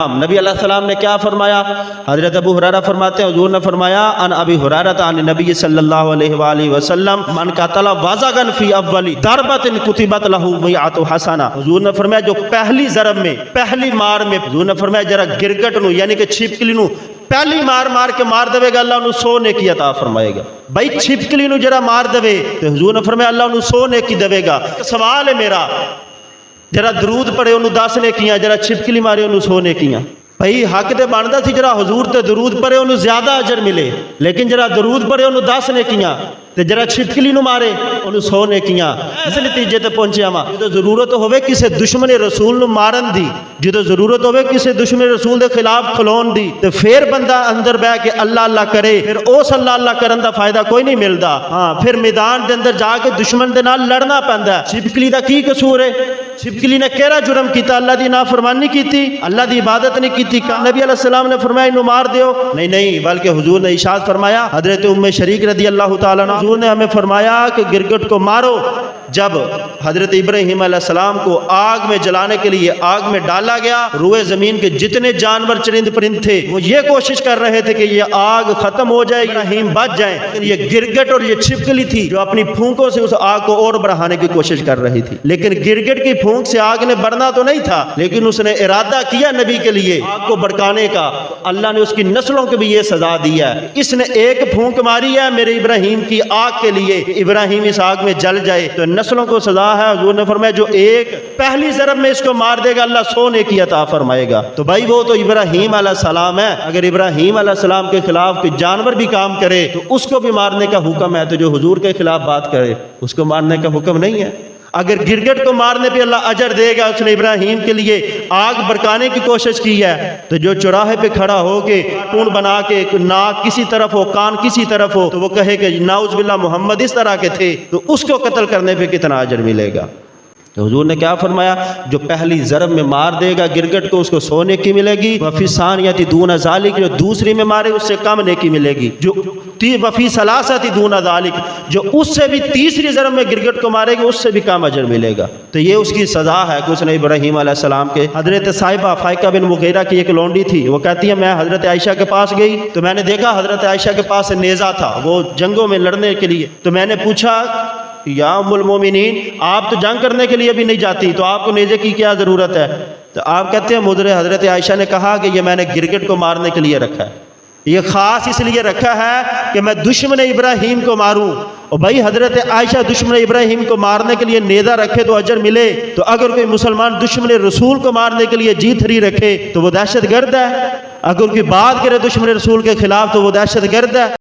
نبی علیہ السلام نے کیا فرمایا؟ حضرت ابو ہریرہ فرماتے ہیں حضور نے فرمایا ان ابی ہریرہ عن نبی صلی اللہ علیہ وآلہ وسلم من قتل وازغا فی اول ضربۃ کتبت له 100 حسنہ۔ حضور نے فرمایا جو پہلی ضرب میں پہلی مار میں حضور نے فرمایا جرا گرگٹ نو یعنی کہ چھپکلی نو پہلی مار کے مار دے گا اللہ انہوں 100 نیکی عطا فرمائے گا۔ بھائی چھپکلی نو جرا مار دے تو حضور نے فرمایا اللہ انہوں 100 نیکی دے گا۔ سوال ہے میرا جرا درود پڑھے انہوں 10 نیکیاں، جرا چھپکلی مارے انہوں 100 نیکیاں۔ بھئی حق تے بندا سی جرا حضور تے درود پڑھے انہوں زیادہ اجر ملے، لیکن جرا درود پڑھے انہوں 10 نیکیاں تے جرا چھپکلی نو مارے انہوں 100 نیکیاں۔ اس نتیجے تے پہنچے ہاں جدو ضرورت ہوئے کسی دشمن رسول نو مارن دی، جدو ضرورت ہوئے کسی دشمن رسول دے خلاف کھلون دی تے پھر بندہ اندر بہ کے اللہ اللہ کرے، پھر اس اللہ اللہ کرن دا فائدہ کوئی نہیں ملدا۔ ہاں پھر میدان دے اندر جا کے دشمن دے نال لڑنا پیندا ہے۔ چھپکلی دا کی قصور ہے؟ چھپکلی نے کیڑا جرم کیتا؟ اللہ دی نافرمانی کیتی، اللہ دی عبادت نہیں کیتی۔ نبی علیہ السلام نے فرمایا انہوں مار دیو؟ نہیں، بلکہ حضور نے ارشاد فرمایا، حضرت ام شریک رضی اللہ تعالیٰ عنہ حضور نے ہمیں فرمایا کہ گرگٹ کو مارو۔ جب حضرت ابراہیم علیہ السلام کو آگ میں جلانے کے لیے آگ میں ڈالا گیا، روئے زمین کے جتنے جانور چرند پرند تھے وہ یہ کوشش کر رہے تھے کہ یہ آگ ختم ہو جائے، ابراہیم بچ جائیں، لیکن یہ گرگٹ اور یہ چھپکلی تھی جو اپنی پھونکوں سے اس آگ کو اور بڑھانے کی کوشش کر رہی تھی۔ لیکن گرگٹ کی پھونک سے آگ نے بڑھنا تو نہیں تھا، لیکن اس نے ارادہ کیا نبی کے لیے آگ کو بھڑکانے کا۔ اللہ نے اس کی نسلوں کو بھی یہ سزا دی ہے، اس نے ایک پھونک ماری ہے میرے ابراہیم کی آگ کے لیے، ابراہیم اس آگ میں جل جائے، تو نسلوں کو سزا ہے۔ حضور نے فرمایا جو ایک پہلی ضرب میں اس کو مار دے گا اللہ 100 نیکی عطا فرمائے گا۔ تو بھائی وہ تو ابراہیم علیہ السلام ہے، اگر ابراہیم علیہ السلام کے خلاف کوئی جانور بھی کام کرے تو اس کو بھی مارنے کا حکم ہے، تو جو حضور کے خلاف بات کرے اس کو مارنے کا حکم نہیں ہے۔ اگر گرگٹ کو مارنے پہ اللہ اجر دے گا، اس نے ابراہیم کے لیے آگ بھڑکانے کی کوشش کی ہے، تو جو چوراہے پہ کھڑا ہو کے ٹون بنا کے ناک کسی طرف ہو کان کسی طرف ہو تو وہ کہے کہ نعوذ باللہ محمد اس طرح کے تھے، تو اس کو قتل کرنے پہ کتنا اجر ملے گا؟ تو حضور نے کیا فرمایا؟ جو پہلی ضرب میں مار دے گا گرگٹ کو اس کو 100 نیکی ملے گی، وفی ثانیۃ دون ذالک جو دوسری میں مارے اس سے کم نیکی ملے گی، جو وفی ثلاثۃ دون ذالک جو اس سے بھی تیسری ضرب میں گرگٹ کو مارے گی اس سے بھی کم اجر ملے گا۔ تو یہ اس کی سزا ہے کہ اس نے ابراہیم علیہ السلام کے حضرت صاحبہ فائقہ بن مغیرہ کی ایک لونڈی تھی، وہ کہتی ہے میں حضرت عائشہ کے پاس گئی تو میں نے دیکھا حضرت عائشہ کے پاس نیزہ تھا، وہ جنگوں میں لڑنے کے لیے، تو میں نے پوچھا یا ام المومنین آپ تو جنگ کرنے کے لیے بھی نہیں جاتی تو آپ کو نیزے کی کیا ضرورت ہے؟ تو آپ کہتے ہیں مجھے حضرت عائشہ نے کہا کہ یہ میں نے گرگٹ کو مارنے کے لیے رکھا ہے، یہ خاص اس لیے رکھا ہے کہ میں دشمن ابراہیم کو ماروں۔ اور بھائی حضرت عائشہ دشمن ابراہیم کو مارنے کے لیے نیزہ رکھے تو اجر ملے، تو اگر کوئی مسلمان دشمن رسول کو مارنے کے لیے جی تھری رکھے تو وہ دہشت گرد ہے، اگر کوئی بات کرے دشمن رسول کے خلاف تو وہ دہشت گرد ہے۔